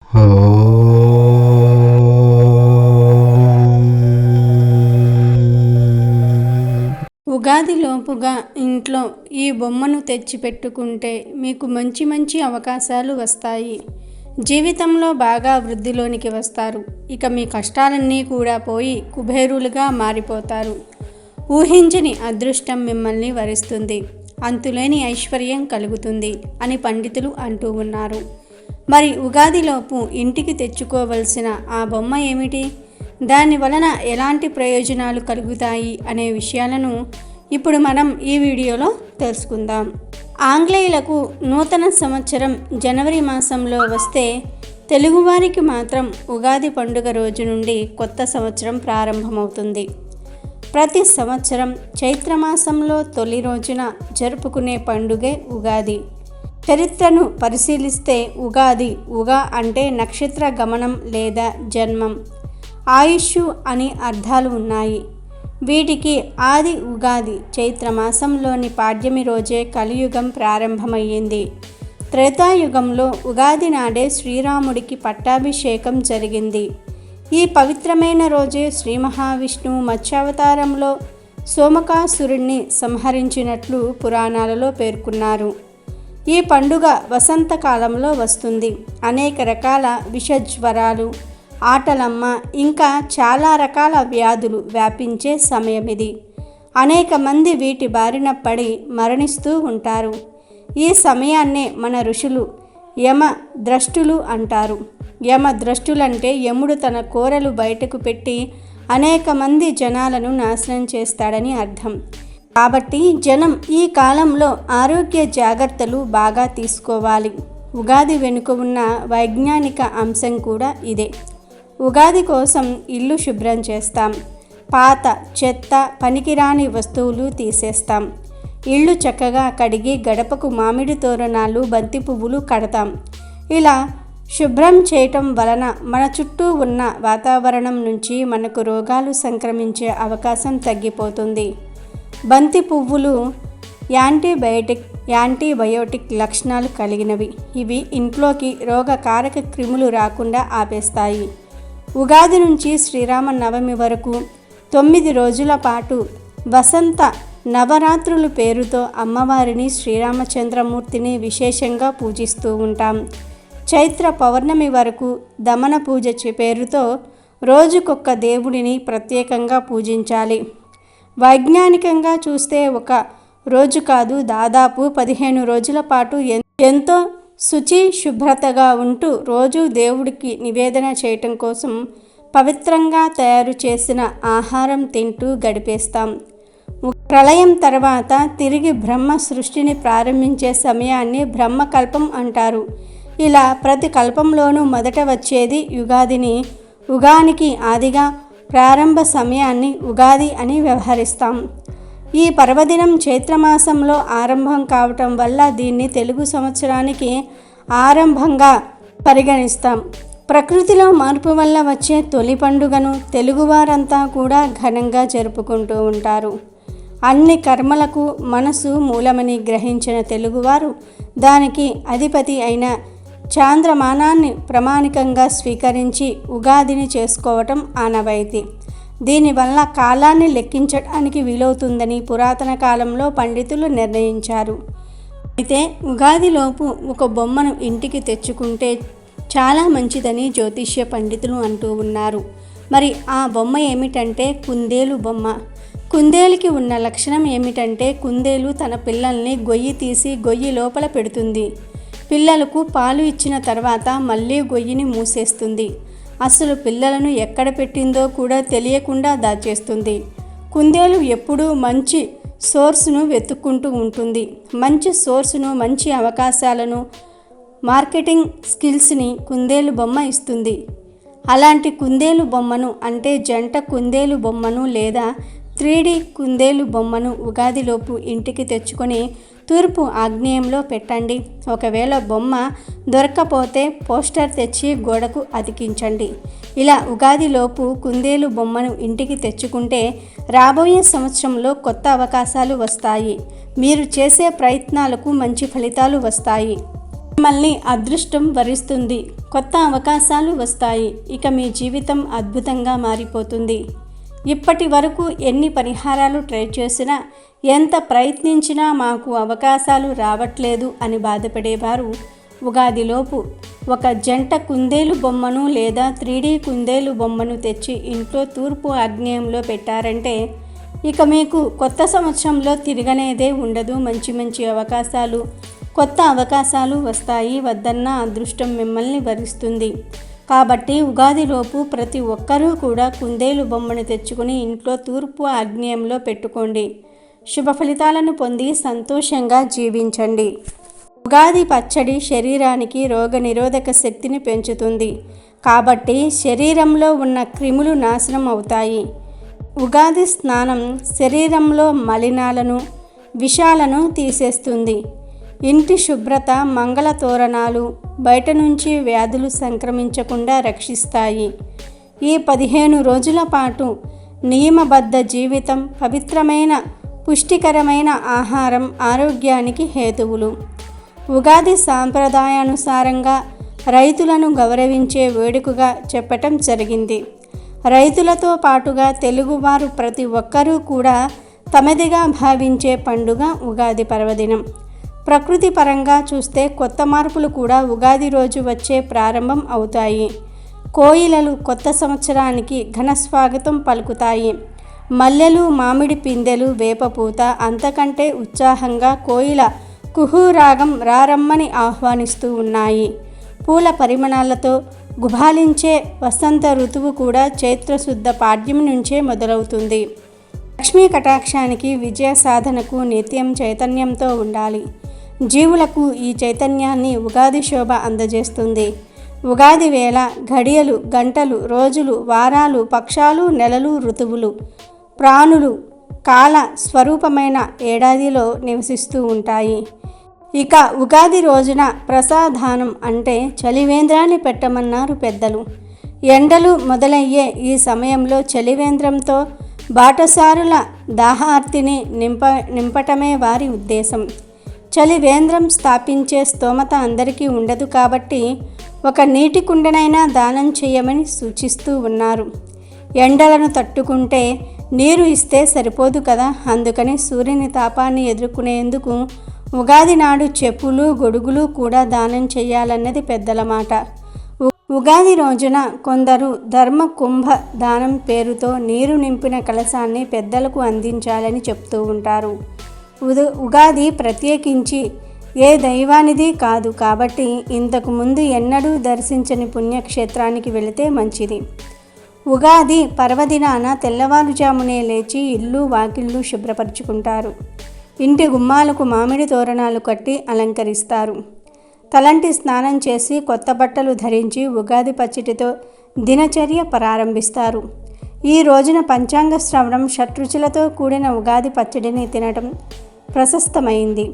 ఉగాది లోపుగా ఇంట్లో ఈ బొమ్మను తెచ్చిపెట్టుకుంటే మీకు మంచి మంచి అవకాశాలు వస్తాయి. జీవితంలో బాగా వృద్ధిలోనికి వస్తారు. ఇక మీ కష్టాలన్నీ కూడా పోయి కుబేరులుగా మారిపోతారు. ఊహించని అదృష్టం మిమ్మల్ని వరిస్తుంది. అంతులేని ఐశ్వర్యం కలుగుతుంది అని పండితులు అంటూ ఉన్నారు. మరి ఉగాదిలోపు ఇంటికి తెచ్చుకోవలసిన ఆ బొమ్మ ఏమిటి? దాని వలన ఎలాంటి ప్రయోజనాలు కలుగుతాయి అనే విషయాలను ఇప్పుడు మనం ఈ వీడియోలో తెలుసుకుందాం. ఆంగ్లేయులకు నూతన సంవత్సరం జనవరి మాసంలో వస్తే, తెలుగువారికి మాత్రం ఉగాది పండుగ రోజు నుండి కొత్త సంవత్సరం ప్రారంభమవుతుంది. ప్రతి సంవత్సరం చైత్రమాసంలో తొలి రోజున జరుపుకునే పండుగే ఉగాది. చరిత్రను పరిశీలిస్తే ఉగా అంటే నక్షత్ర గమనం లేదా జన్మం, ఆయుష్షు అని అర్థాలు ఉన్నాయి. వీటికి ఆది ఉగాది చైత్రమాసంలోని పాడ్యమి రోజే కలియుగం ప్రారంభమయ్యింది. త్రేతాయుగంలో ఉగాది నాడే శ్రీరాముడికి పట్టాభిషేకం జరిగింది. ఈ పవిత్రమైన రోజే శ్రీ మహావిష్ణువు మత్స్యావతారంలో సోమకాసురుణ్ణి సంహరించినట్లు పురాణాలలో పేర్కొన్నారు. ఈ పండుగ వసంతకాలంలో వస్తుంది. అనేక రకాల విషజ్వరాలు, ఆటలమ్మ ఇంకా చాలా రకాల వ్యాధులు వ్యాపించే సమయమిది. అనేక మంది వీటి బారిన పడి మరణిస్తూ ఉంటారు. ఈ సమయాన్నే మన ఋషులు యమ ద్రష్టులు అంటారు. యమ ద్రష్టులంటే యముడు తన కోరలు బయటకు పెట్టి అనేక మంది జనాలను నాశనం చేస్తాడని అర్థం. కాబట్టి జనం ఈ కాలంలో ఆరోగ్య జాగ్రత్తలు బాగా తీసుకోవాలి. ఉగాది వెనుక ఉన్న వైజ్ఞానిక అంశం కూడా ఇదే. ఉగాది కోసం ఇల్లు శుభ్రం చేస్తాం. పాత చెత్త పనికిరాని వస్తువులు తీసేస్తాం. ఇల్లు చక్కగా కడిగి గడపకు మామిడి తోరణాలు, బంతి పువ్వులు కడతాం. ఇలా శుభ్రం చేయటం వలన మన చుట్టూ ఉన్న వాతావరణం నుంచి మనకు రోగాలు సంక్రమించే అవకాశం తగ్గిపోతుంది. బంతి పువ్వులు యాంటీబయోటిక్ లక్షణాలు కలిగినవి. ఇవి ఇంట్లోకి రోగకారక క్రిములు రాకుండా ఆపేస్తాయి. ఉగాది నుంచి శ్రీరామనవమి వరకు 9 రోజుల పాటు వసంత నవరాత్రులు పేరుతో అమ్మవారిని శ్రీరామచంద్రమూర్తిని విశేషంగా పూజిస్తూ ఉంటాం. చైత్ర పౌర్ణమి వరకు దమన పూజ పేరుతో రోజుకొక్క దేవుడిని ప్రత్యేకంగా పూజించాలి. వైజ్ఞానికంగా చూస్తే ఒక రోజు కాదు, దాదాపు 15 రోజుల పాటు ఎంతో శుచి శుభ్రతగా ఉంటూ రోజు దేవుడికి నివేదన చేయటం కోసం పవిత్రంగా తయారు చేసిన ఆహారం తింటూ గడిపేస్తాం. ప్రళయం తర్వాత తిరిగి బ్రహ్మ సృష్టిని ప్రారంభించే సమయాన్ని బ్రహ్మకల్పం అంటారు. ఇలా ప్రతి కల్పంలోనూ మొదట వచ్చేది యుగాదిని. యుగానికి ఆదిగా ప్రారంభ సమయాన్ని ఉగాది అని వ్యవహరిస్తాం. ఈ పర్వదినం చైత్రమాసంలో ఆరంభం కావటం వల్ల దీన్ని తెలుగు సంవత్సరానికి ఆరంభంగా పరిగణిస్తాం. ప్రకృతిలో మార్పు వల్ల వచ్చే తొలి పండుగను తెలుగువారంతా కూడా ఘనంగా జరుపుకుంటూ ఉంటారు. అన్ని కర్మలకు మనసు మూలమని గ్రహించిన తెలుగువారు దానికి అధిపతి అయిన చాంద్రమానాన్ని ప్రమాణికంగా స్వీకరించి ఉగాదిని చేసుకోవటం ఆనవాయితీ. దీనివల్ల కాలాన్ని లెక్కించడానికి వీలవుతుందని పురాతన కాలంలో పండితులు నిర్ణయించారు. అయితే ఉగాదిలోపు ఒక బొమ్మను ఇంటికి తెచ్చుకుంటే చాలా మంచిదని జ్యోతిష్య పండితులు అంటూ ఉన్నారు. మరి ఆ బొమ్మ ఏమిటంటే కుందేలు బొమ్మ. కుందేలుకి ఉన్న లక్షణం ఏమిటంటే కుందేలు తన పిల్లల్ని గొయ్యి తీసి గొయ్యి లోపల పెడుతుంది. పిల్లలకు పాలు ఇచ్చిన తర్వాత మళ్ళీ గొయ్యిని మూసేస్తుంది. అసలు పిల్లలను ఎక్కడ పెట్టిందో కూడా తెలియకుండా దాచేస్తుంది. కుందేలు ఎప్పుడూ మంచి సోర్స్ను వెతుక్కుంటూ ఉంటుంది. మంచి సోర్స్ను, మంచి అవకాశాలను, మార్కెటింగ్ స్కిల్స్ని కుందేలు బొమ్మ ఇస్తుంది. అలాంటి కుందేలు బొమ్మను అంటే జంట కుందేలు బొమ్మను లేదా 3D కుందేలు బొమ్మను ఉగాదిలోపు ఇంటికి తెచ్చుకొని తూర్పు ఆగ్నేయంలో పెట్టండి. ఒకవేళ బొమ్మ దొరక్కపోతే పోస్టర్ తెచ్చి గోడకు అతికించండి. ఇలా ఉగాదిలోపు కుందేలు బొమ్మను ఇంటికి తెచ్చుకుంటే రాబోయే సంవత్సరంలో కొత్త అవకాశాలు వస్తాయి. మీరు చేసే ప్రయత్నాలకు మంచి ఫలితాలు వస్తాయి. మిమ్మల్ని అదృష్టం వరిస్తుంది. కొత్త అవకాశాలు వస్తాయి. ఇక మీ జీవితం అద్భుతంగా మారిపోతుంది. ఇప్పటి వరకు ఎన్ని పరిహారాలు ట్రై చేసినా, ఎంత ప్రయత్నించినా మాకు అవకాశాలు రావట్లేదు అని బాధపడేవారు ఉగాదిలోపు ఒక జంట కుందేలు బొమ్మను లేదా 3D కుందేలు బొమ్మను తెచ్చి ఇంట్లో తూర్పు ఆగ్నేయంలో పెట్టారంటే ఇక మీకు కొత్త సంవత్సరంలో తిరగనేదే ఉండదు. మంచి మంచి అవకాశాలు, కొత్త అవకాశాలు వస్తాయి. వద్దన్న అదృష్టం మిమ్మల్ని వరిస్తుంది. కాబట్టి ఉగాదిలోపు ప్రతి ఒక్కరూ కూడా కుందేలు బొమ్మను తెచ్చుకుని ఇంట్లో తూర్పు ఆగ్నేయంలో పెట్టుకోండి. శుభ ఫలితాలను పొంది సంతోషంగా జీవించండి. ఉగాది పచ్చడి శరీరానికి రోగనిరోధక శక్తిని పెంచుతుంది. కాబట్టి శరీరంలో ఉన్న క్రిములు నాశనం అవుతాయి. ఉగాది స్నానం శరీరంలో మలినాలను, విషాలను తీసేస్తుంది. ఇంటి శుభ్రత, మంగళ తోరణాలు బయట నుంచి వ్యాధులు సంక్రమించకుండా రక్షిస్తాయి. ఈ 15 రోజుల పాటు నియమబద్ధ జీవితం, పవిత్రమైన పుష్టికరమైన ఆహారం ఆరోగ్యానికి హేతువులు. ఉగాది సాంప్రదాయానుసారంగా రైతులను గౌరవించే వేడుకగా చెప్పటం జరిగింది. రైతులతో పాటుగా తెలుగువారు ప్రతి ఒక్కరూ కూడా తమదిగా భావించే పండుగ ఉగాది పర్వదినం. ప్రకృతి పరంగా చూస్తే కొత్త మార్పులు కూడా ఉగాది రోజు వచ్చే ప్రారంభం అవుతాయి. కోయిలలు కొత్త సంవత్సరానికి ఘన స్వాగతం పలుకుతాయి. మల్లెలు, మామిడి పిందెలు, వేపపూత అంతకంటే ఉత్సాహంగా కోయిల కుహూరాగం రారమ్మని ఆహ్వానిస్తూ ఉన్నాయి. పూల పరిమళాలతో గుబాళించే వసంత ఋతువు కూడా చైత్రశుద్ధ పాడ్యం నుంచే మొదలవుతుంది. లక్ష్మీ కటాక్షానికి, విజయ సాధనకు నిత్యం చైతన్యంతో ఉండాలి. జీవులకు ఈ చైతన్యాన్ని ఉగాది శోభ అందజేస్తుంది. ఉగాది వేళ ఘడియలు, గంటలు, రోజులు, వారాలు, పక్షాలు, నెలలు, ఋతువులు, ప్రాణులు కాల స్వరూపమైన ఏడాదిలో నివసిస్తూ ఉంటాయి. ఇక ఉగాది రోజున ప్రసాదానం అంటే చలివేంద్రాన్ని పెట్టమన్నారు పెద్దలు. ఎండలు మొదలయ్యే ఈ సమయంలో చలివేంద్రంతో బాటసారుల దాహార్తిని నింపటమే వారి ఉద్దేశం. చలివేంద్రం స్థాపించే స్తోమత అందరికీ ఉండదు కాబట్టి ఒక నీటి కుండనైనా దానం చేయమని సూచిస్తూ ఉన్నారు. ఎండలను తట్టుకుంటే నీరు ఇస్తే సరిపోదు కదా. అందుకని సూర్యుని తాపాన్ని ఎదుర్కొనేందుకు ఉగాది నాడు చెప్పులు, గొడుగులు కూడా దానం చేయాలన్నది పెద్దల మాట. ఉగాది రోజున కొందరు ధర్మ కుంభ దానం పేరుతో నీరు నింపిన కలశాన్ని పెద్దలకు అందించాలని చెప్తూ ఉంటారు. ఉగాది ప్రత్యేకించి ఏ దైవానిది కాదు కాబట్టి ఇంతకు ముందు ఎన్నడూ దర్శించని పుణ్యక్షేత్రానికి వెళితే మంచిది. ఉగాది పర్వదినాన తెల్లవారుజామునే లేచి ఇల్లు వాకిళ్ళు శుభ్రపరుచుకుంటారు. ఇంటి గుమ్మాలకు మామిడి తోరణాలు కట్టి అలంకరిస్తారు. తలంటి స్నానం చేసి కొత్త బట్టలు ధరించి ఉగాది పచ్చడితో దినచర్య ప్రారంభిస్తారు. ఈ రోజున పంచాంగ శ్రవణం, షట్రుచులతో కూడిన ఉగాది పచ్చడిని తినడం ప్రశస్తమైంది.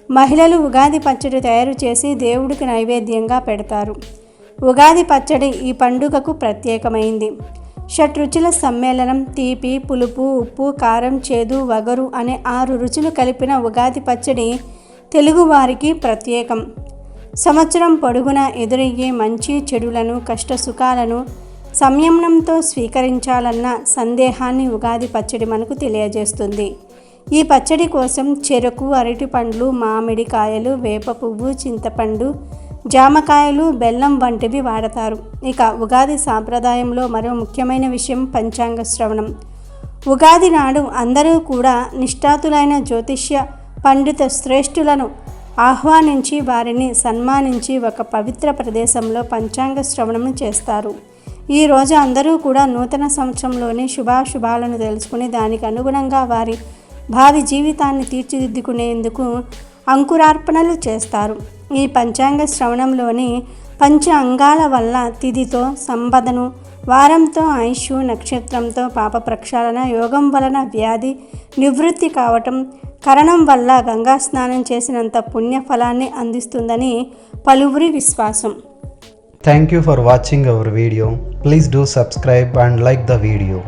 మహిళలు ఉగాది పచ్చడి తయారు చేసి దేవుడికి నైవేద్యంగా పెడతారు. ఉగాది పచ్చడి ఈ పండుగకు ప్రత్యేకమైంది. షట్రుచుల సమ్మేళనం. తీపి, పులుపు, ఉప్పు, కారం, చేదు, వగరు అనే 6 రుచులు కలిపిన ఉగాది పచ్చడి తెలుగువారికి ప్రత్యేకం. సంవత్సరం పొడుగునా ఎదురయ్యే మంచి చెడులను, కష్ట సుఖాలను సంయమనంతో స్వీకరించాలన్న సందేహాన్ని ఉగాది పచ్చడి మనకు తెలియజేస్తుంది. ఈ పచ్చడి కోసం చెరకు, అరటి పండ్లు, మామిడి కాయలు, వేప పువ్వు, చింతపండు, జామకాయలు, బెల్లం వంటివి వాడతారు. ఇక ఉగాది సాంప్రదాయంలో మరో ముఖ్యమైన విషయం పంచాంగ శ్రవణం. ఉగాది నాడు అందరూ కూడా నిష్ఠాతులైన జ్యోతిష్య పండిత శ్రేష్ఠులను ఆహ్వానించి వారిని సన్మానించి ఒక పవిత్ర ప్రదేశంలో పంచాంగ శ్రవణం చేస్తారు. ఈ రోజు అందరూ కూడా నూతన సంవత్సరంలోని శుభాశుభాలను తెలుసుకుని దానికి అనుగుణంగా వారి భావి జీవితాన్ని తీర్చిదిద్దుకునేందుకు అంకురార్పణలు చేస్తారు. ఈ పంచాంగ శ్రవణంలోని పంచ అంగాల వల్ల తిథితో సంపదను, వారంతో ఆయుష్, నక్షత్రంతో పాప ప్రక్షాళన, యోగం వలన వ్యాధి నివృత్తి కావటం, కరణం వల్ల గంగా స్నానం చేసినంత పుణ్య ఫలాన్ని అందిస్తుందని పలువురి విశ్వాసం. Thank you for watching our video. Please do subscribe and like the video.